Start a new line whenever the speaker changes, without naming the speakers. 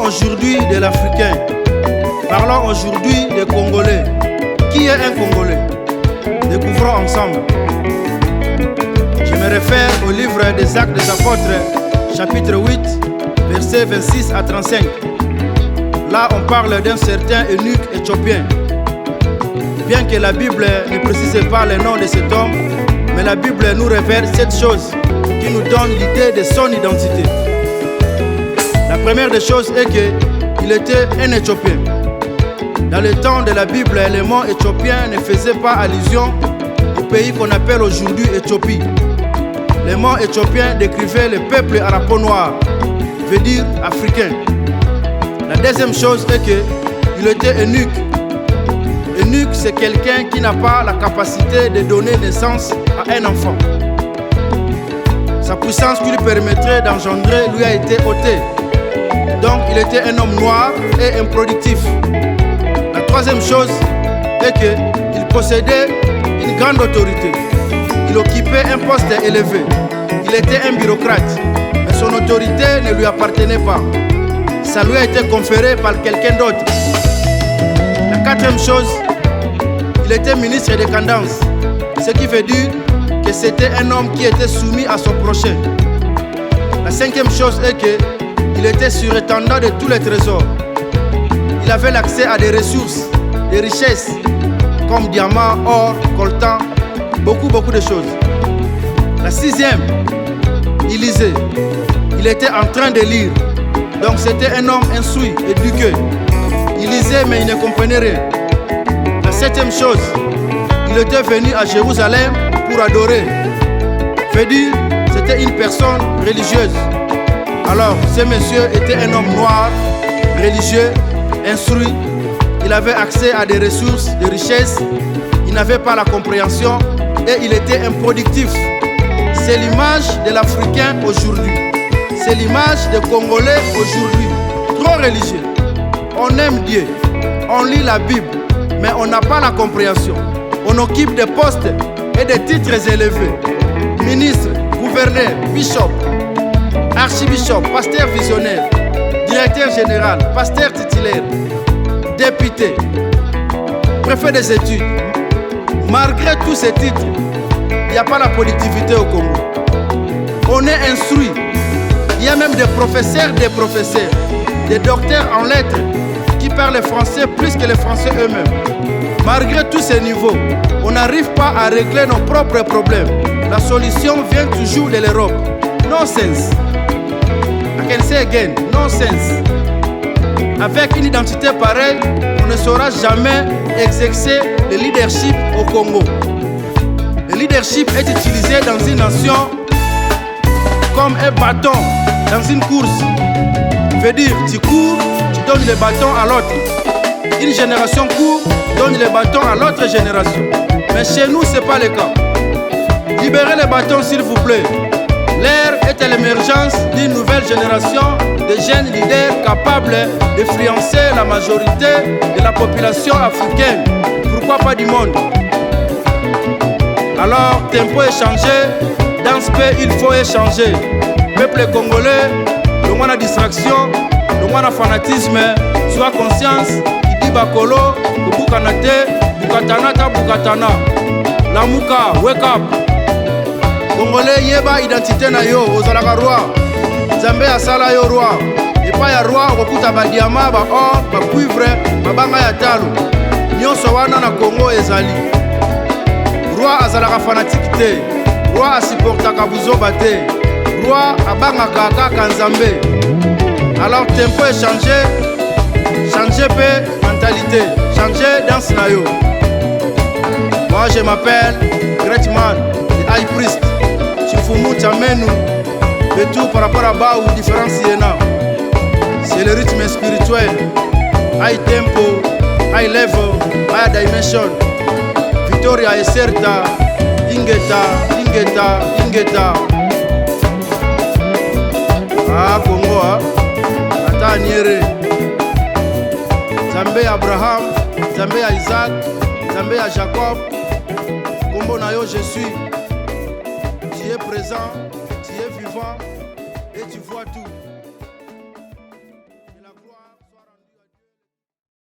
Parlons aujourd'hui de l'Africain. Parlons aujourd'hui des Congolais. Qui est un Congolais? Découvrons ensemble. Je me réfère au livre des Actes des Apôtres, chapitre 8, versets 26 à 35. Là, on parle d'un certain eunuque éthiopien. Bien que la Bible ne précise pas le nom de cet homme, mais la Bible nous révèle cette chose qui nous donne l'idée de son identité. La première des choses est qu'il était un Éthiopien. Dans le temps de la Bible, le mot éthiopien ne faisait pas allusion au pays qu'on appelle aujourd'hui Éthiopie. Le mot éthiopien décrivait le peuple arapo-noir, veut dire africain. La deuxième chose est qu'il était eunuque. Eunuque, c'est quelqu'un qui n'a pas la capacité de donner naissance à un enfant. Sa puissance qui lui permettrait d'engendrer lui a été ôtée. Donc il était un homme noir et improductif. La troisième chose est qu'il possédait une grande autorité. Il occupait un poste élevé. Il était un bureaucrate, mais son autorité ne lui appartenait pas. Ça lui a été conféré par quelqu'un d'autre. La quatrième chose, il était ministre des Candances, ce qui veut dire que c'était un homme qui était soumis à son prochain. La cinquième chose est qu'il était surintendant de tous les trésors. Il avait l'accès à des ressources, des richesses, comme diamants, or, coltan, beaucoup de choses. La sixième, il lisait. Il était en train de lire. Donc c'était un homme instruit, éduqué. Il lisait mais il ne comprenait rien. La septième chose, il était venu à Jérusalem pour adorer. Veut dire, c'était une personne religieuse. Alors, ce monsieur était un homme noir, religieux, instruit. Il avait accès à des ressources, des richesses. Il n'avait pas la compréhension et il était improductif. C'est l'image de l'Africain aujourd'hui. C'est l'image des Congolais aujourd'hui. Trop religieux. On aime Dieu, on lit la Bible, mais on n'a pas la compréhension. On occupe des postes et des titres élevés. Ministre, gouverneur, bishop, archibishop, pasteur visionnaire, directeur général, pasteur titulaire, député, préfet des études. Malgré tous ces titres, il n'y a pas la productivité au Congo. On est instruit. Il y a même des professeurs, des docteurs en lettres qui parlent le français plus que les Français eux-mêmes. Malgré tous ces niveaux, on n'arrive pas à régler nos propres problèmes. La solution vient toujours de l'Europe. Nonsense. I can say again, nonsense. Avec une identité pareille, on ne saura jamais exercer le leadership au Congo. Le leadership est utilisé dans une nation comme un bâton dans une course. Veut dire, tu cours, tu donnes le bâton à l'autre. Une génération court, donne le bâton à l'autre génération. Mais chez nous, ce n'est pas le cas. Libérez les bâtons, s'il vous plaît. L'ère est à l'émergence d'une nouvelle génération de jeunes leaders capables d'influencer la majorité de la population africaine. Pourquoi pas du monde? Alors, tempo est changé. Dans ce pays, il faut échanger. Peuple congolais, le moins de distraction, le moins de fanatisme, soit conscience, il dit bakolo, bukanate, bukatanata, bukatana. Lamuka, wake up. Congolais, yeba identité na yo, ozalaka roi. Nzambe asala yo roi. Et pas ya roi, okuta ba diamant, ba or, ba cuivre, ba banga ya talo. Nyonso wana na Congo ezali. Roi azalaka fanatique te. Roi asupportaka buzoba te. Roi abangaka kaka Nzambe. Alors tempo est changé. Changer pe mentalité. Changer dans nayo. Moi je m'appelle Gretman, le High Priest. Chifumu Chamenu. Le tout par rapport à bas ou différence yena. C'est le rythme spirituel. High tempo, high level, high dimension. Victoria est certa. Ingeta. Ah, Congo, ata niere. Nzambe ya Abraham, Nzambe ya Isaac, Nzambe ya Jacob. Kombo na yo, je suis. Tu es présent, tu es vivant et tu vois tout.